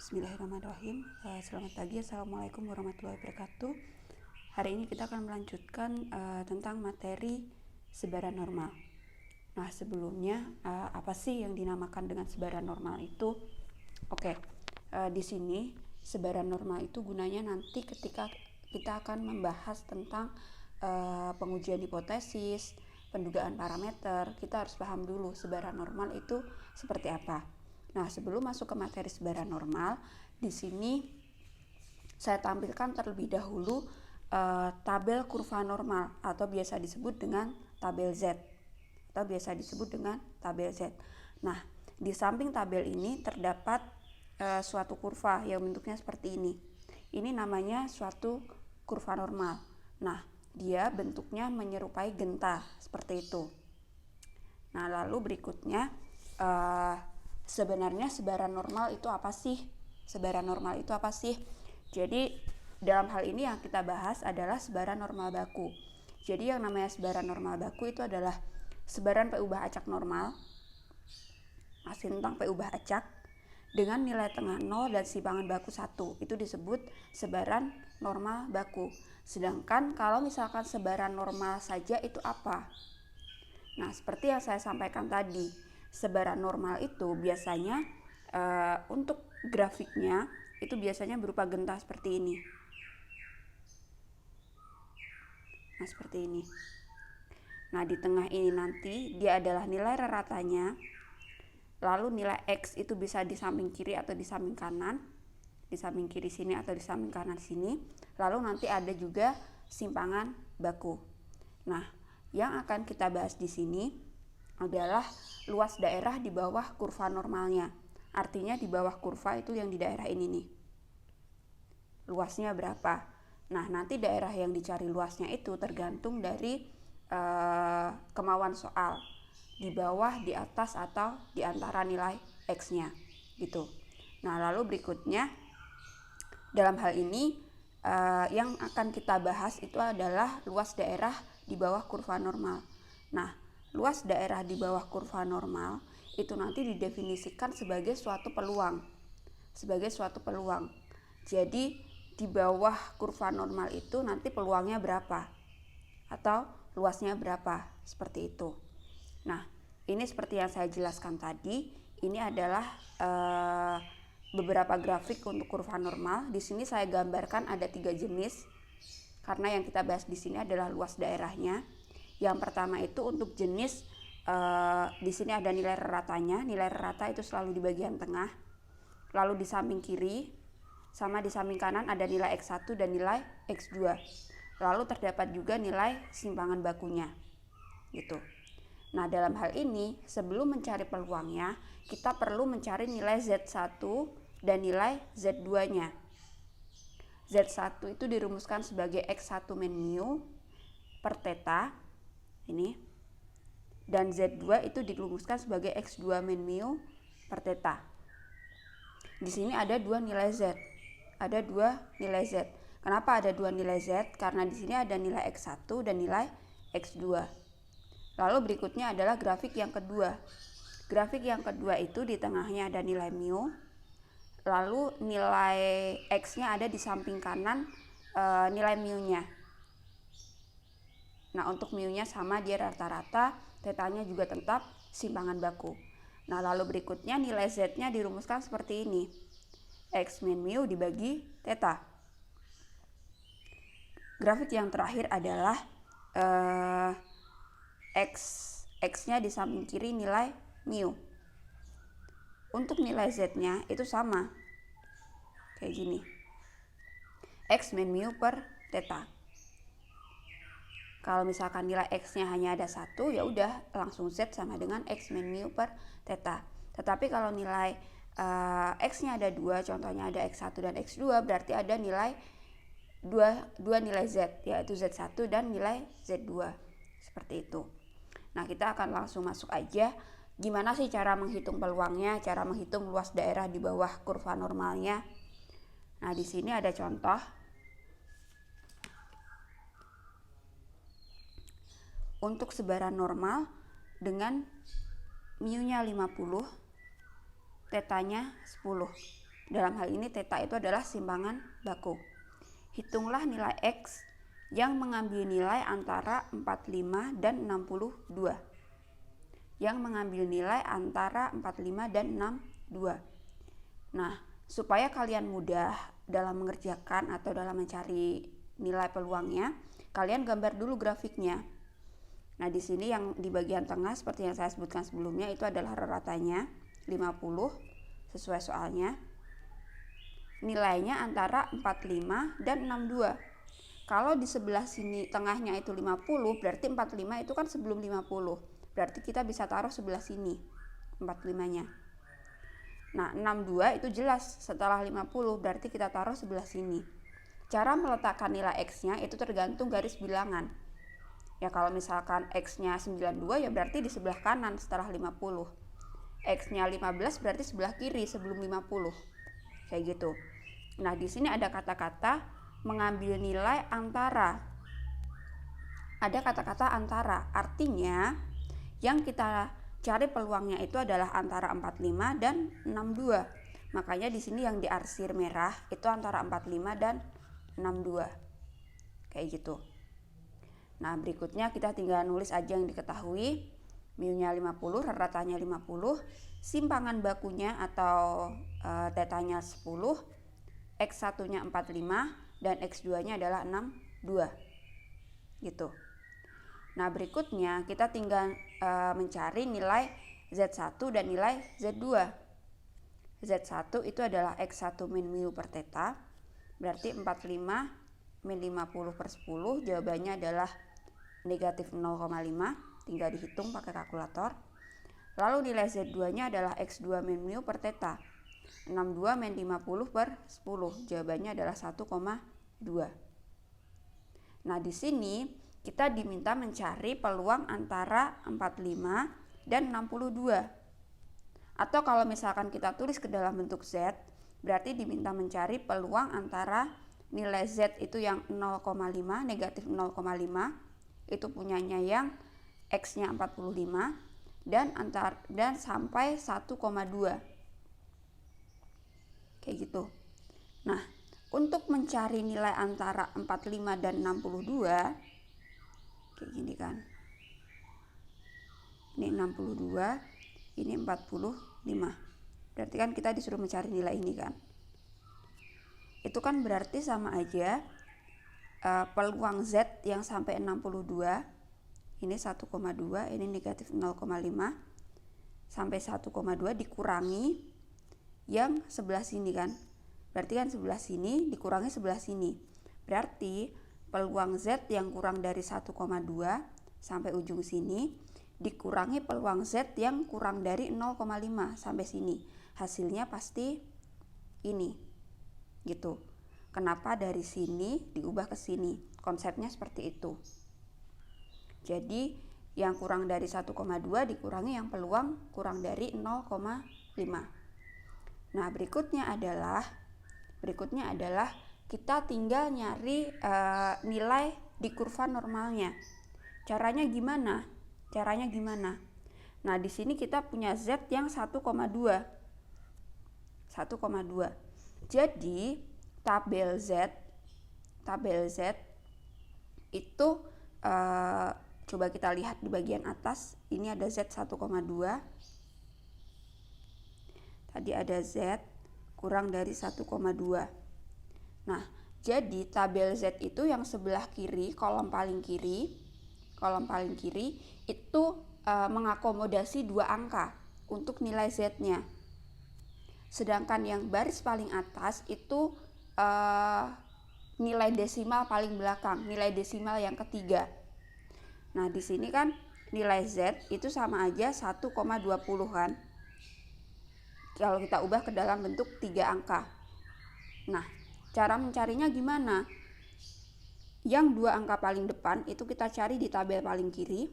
Bismillahirrahmanirrahim. Selamat pagi, Assalamualaikum warahmatullahi wabarakatuh. Hari ini kita akan melanjutkan tentang materi sebaran normal. Nah, sebelumnya apa sih yang dinamakan dengan sebaran normal itu? Di sini sebaran normal itu gunanya nanti ketika kita akan membahas tentang pengujian hipotesis, pendugaan parameter. Kita harus paham dulu sebaran normal itu seperti apa. Nah, sebelum masuk ke materi sebaran normal, di sini saya tampilkan terlebih dahulu tabel kurva normal atau biasa disebut dengan tabel Z. Nah, di samping tabel ini terdapat suatu kurva yang bentuknya seperti ini. Ini namanya suatu kurva normal. Nah, dia bentuknya menyerupai genta seperti itu. Nah, lalu berikutnya sebenarnya sebaran normal itu apa sih? Jadi dalam hal ini yang kita bahas adalah sebaran normal baku. Jadi yang namanya sebaran normal baku itu adalah sebaran P ubah acak normal, masih tentang P ubah acak, dengan nilai tengah 0 dan simpangan baku 1. Itu disebut sebaran normal baku. Sedangkan kalau misalkan sebaran normal saja itu apa? Nah, seperti yang saya sampaikan tadi, sebaran normal itu biasanya untuk grafiknya itu biasanya berupa genta seperti ini. Nah, seperti ini. Nah, di tengah ini nanti dia adalah nilai ratanya. Lalu nilai X itu bisa di samping kiri atau di samping kanan. Di samping kiri sini atau di samping kanan sini. Lalu nanti ada juga simpangan baku. Nah, yang akan kita bahas di sini adalah luas daerah di bawah kurva normalnya. Artinya di bawah kurva itu yang di daerah ini nih. Luasnya berapa? Nah, nanti daerah yang dicari luasnya itu tergantung dari kemauan soal. Di bawah, di atas, atau di antara nilai X-nya gitu. Nah, lalu berikutnya dalam hal ini yang akan kita bahas itu adalah luas daerah di bawah kurva normal. Nah, luas daerah di bawah kurva normal itu nanti didefinisikan sebagai suatu peluang. Jadi di bawah kurva normal itu nanti peluangnya berapa atau luasnya berapa, seperti itu. Nah, ini seperti yang saya jelaskan tadi, ini adalah beberapa grafik untuk kurva normal. Di sini saya gambarkan ada 3 jenis karena yang kita bahas di sini adalah luas daerahnya. Yang pertama itu untuk jenis di sini ada nilai ratanya. Nilai rata itu selalu di bagian tengah. Lalu di samping kiri sama di samping kanan ada nilai X1 dan nilai X2. Lalu terdapat juga nilai simpangan bakunya. Gitu. Nah, dalam hal ini sebelum mencari peluangnya, kita perlu mencari nilai Z1 dan nilai Z2-nya. Z1 itu dirumuskan sebagai X1 min mu per theta. Ini. Dan Z2 itu dirumuskan sebagai X2 min mu per theta. Di sini ada 2 nilai Z. Kenapa ada 2 nilai Z? Karena di sini ada nilai X1 dan nilai X2. Lalu berikutnya adalah grafik yang kedua. Grafik yang kedua itu di tengahnya ada nilai mu. Lalu nilai X-nya ada di samping kanan nilai mu-nya. Nah, untuk mu-nya sama, dia rata-rata, tetanya juga tetap simpangan baku. Nah, lalu berikutnya nilai Z-nya dirumuskan seperti ini. X min mu dibagi theta. Grafik yang terakhir adalah X-nya di samping kiri nilai mu. Untuk nilai Z-nya itu sama. Kayak gini. X min mu per theta. Kalau misalkan nilai X-nya hanya ada 1, ya udah langsung Z sama dengan X min mu per theta. Tetapi kalau nilai X-nya ada 2, contohnya ada X1 dan X2, berarti ada nilai 2 nilai Z, yaitu Z1 dan nilai Z2. Seperti itu. Nah, kita akan langsung masuk aja. Gimana sih cara menghitung peluangnya, cara menghitung luas daerah di bawah kurva normalnya? Nah, di sini ada contoh. Untuk sebaran normal dengan mu-nya 50, tetanya 10. Dalam hal ini theta itu adalah simpangan baku. Hitunglah nilai X yang mengambil nilai antara 45 dan 62. Yang mengambil nilai antara 45 dan 62. Nah, supaya kalian mudah dalam mengerjakan atau dalam mencari nilai peluangnya, kalian gambar dulu grafiknya. Nah, di sini yang di bagian tengah seperti yang saya sebutkan sebelumnya itu adalah raratanya 50 sesuai soalnya. Nilainya antara 45 dan 62. Kalau di sebelah sini tengahnya itu 50, berarti 45 itu kan sebelum 50. Berarti kita bisa taruh sebelah sini 45-nya. Nah, 62 itu jelas setelah 50, berarti kita taruh sebelah sini. Cara meletakkan nilai X-nya itu tergantung garis bilangan. Ya kalau misalkan X-nya 92 ya berarti di sebelah kanan setelah 50. X-nya 15 berarti sebelah kiri sebelum 50. Kayak gitu. Nah, di sini ada kata-kata mengambil nilai antara. Ada kata-kata antara, artinya yang kita cari peluangnya itu adalah antara 45 dan 62. Makanya di sini yang diarsir merah itu antara 45 dan 62. Kayak gitu. Nah, berikutnya kita tinggal nulis aja yang diketahui. Mu-nya 50, raratanya 50, simpangan bakunya atau tetanya 10, X1-nya 45 dan X2-nya adalah 62. Gitu. Nah, berikutnya kita tinggal mencari nilai Z1 dan nilai Z2. Z1 itu adalah X1 min mu per theta, berarti 45 min 50 per 10, jawabannya adalah negatif 0,5, tinggal dihitung pakai kalkulator. Lalu nilai Z2-nya adalah X2 min mu per theta, 62 min 50 per 10, jawabannya adalah 1,2. Nah, di sini kita diminta mencari peluang antara 45 dan 62. Atau kalau misalkan kita tulis ke dalam bentuk Z, berarti diminta mencari peluang antara nilai Z itu yang 0,5, negatif 0,5, itu punyanya yang X-nya 45, dan sampai 1,2. Kayak gitu. Nah, untuk mencari nilai antara 45 dan 62, kayak gini kan. Ini 62, ini 45. Berarti kan kita disuruh mencari nilai ini kan. Itu kan berarti sama aja peluang Z yang sampai 62, ini 1,2, ini negatif 0,5, sampai 1,2 dikurangi yang sebelah sini kan. Berarti kan sebelah sini dikurangi sebelah sini. Berarti peluang Z yang kurang dari 1,2 sampai ujung sini dikurangi peluang Z yang kurang dari 0,5 sampai sini. Hasilnya pasti ini. Gitu. Kenapa dari sini diubah ke sini? Konsepnya seperti itu. Jadi yang kurang dari 1,2 dikurangi yang peluang kurang dari 0,5. Nah, berikutnya adalah kita tinggal nyari nilai di kurva normalnya. Caranya gimana? Nah, di sini kita punya Z yang 1,2. Jadi tabel Z itu coba kita lihat di bagian atas. Ini ada Z 1,2. Tadi ada Z kurang dari 1,2. Nah, jadi tabel Z itu yang sebelah kiri, kolom paling kiri itu mengakomodasi 2 angka untuk nilai Z-nya. Sedangkan yang baris paling atas itu nilai desimal paling belakang, nilai desimal yang ketiga. Nah, di sini kan nilai Z itu sama aja 1,20 kan. Kalau kita ubah ke dalam bentuk 3 angka. Nah, cara mencarinya gimana? Yang 2 angka paling depan itu kita cari di tabel paling kiri.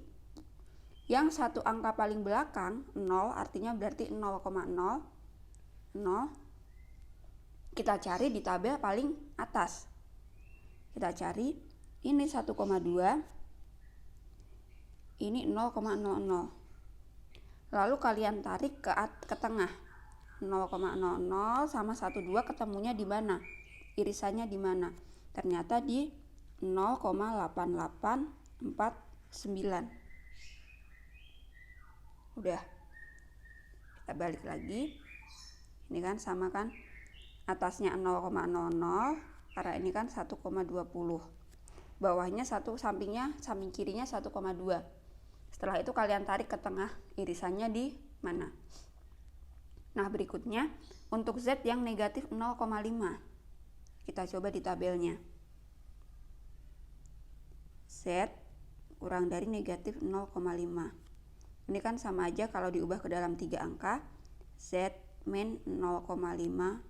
Yang 1 angka paling belakang 0, artinya berarti 0,0. Kita cari di tabel paling atas. Kita cari ini 1,2, ini 0,00. Lalu kalian tarik ke tengah. 0,00 sama 12 ketemunya di mana? Irisannya di mana? Ternyata di 0,8849. Udah. Kita balik lagi. Ini kan sama kan? Atasnya 0,00 karena ini kan 1,20. Bawahnya samping kirinya 1,2. Setelah itu kalian tarik ke tengah, irisannya di mana? Nah, berikutnya untuk Z yang negatif 0,5. Kita coba di tabelnya. Z kurang dari negatif 0,5. Ini kan sama aja kalau diubah ke dalam 3 angka. Z min 0,50.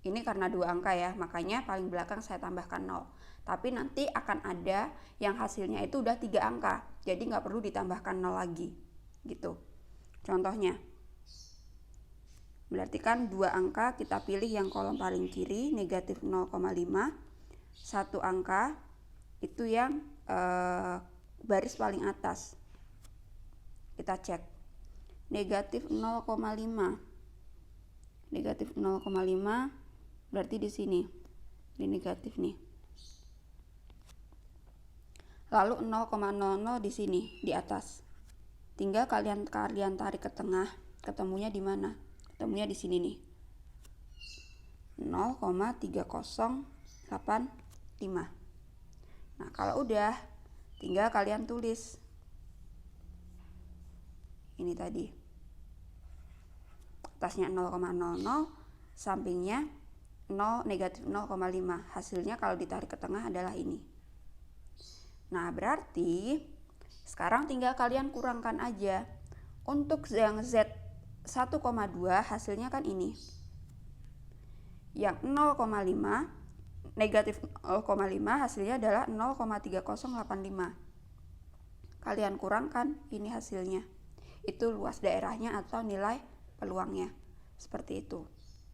Ini karena 2 angka ya, makanya paling belakang saya tambahkan 0. Tapi nanti akan ada yang hasilnya itu udah 3 angka. Jadi nggak perlu ditambahkan 0 lagi. Gitu. Contohnya. Berarti kan 2 angka kita pilih yang kolom paling kiri, negatif 0,5. 1 angka itu yang baris paling atas. Kita cek. Negatif 0,5. Negatif 0,5 berarti di sini. Ini negatif nih. Lalu 0,00 di sini di atas. Tinggal kalian tarik ke tengah, ketemunya di mana? Ketemunya di sini nih. 0,3085. Nah, kalau udah tinggal kalian tulis. Ini tadi. Atasnya 0,00, sampingnya negatif 0,5. Hasilnya kalau ditarik ke tengah adalah ini. Nah, berarti sekarang tinggal kalian kurangkan aja. Untuk yang Z 1,2 hasilnya kan ini. Yang 0,5 negatif 0,5 hasilnya adalah 0,3085. Kalian kurangkan, ini hasilnya. Itu luas daerahnya atau nilai peluangnya. Seperti itu.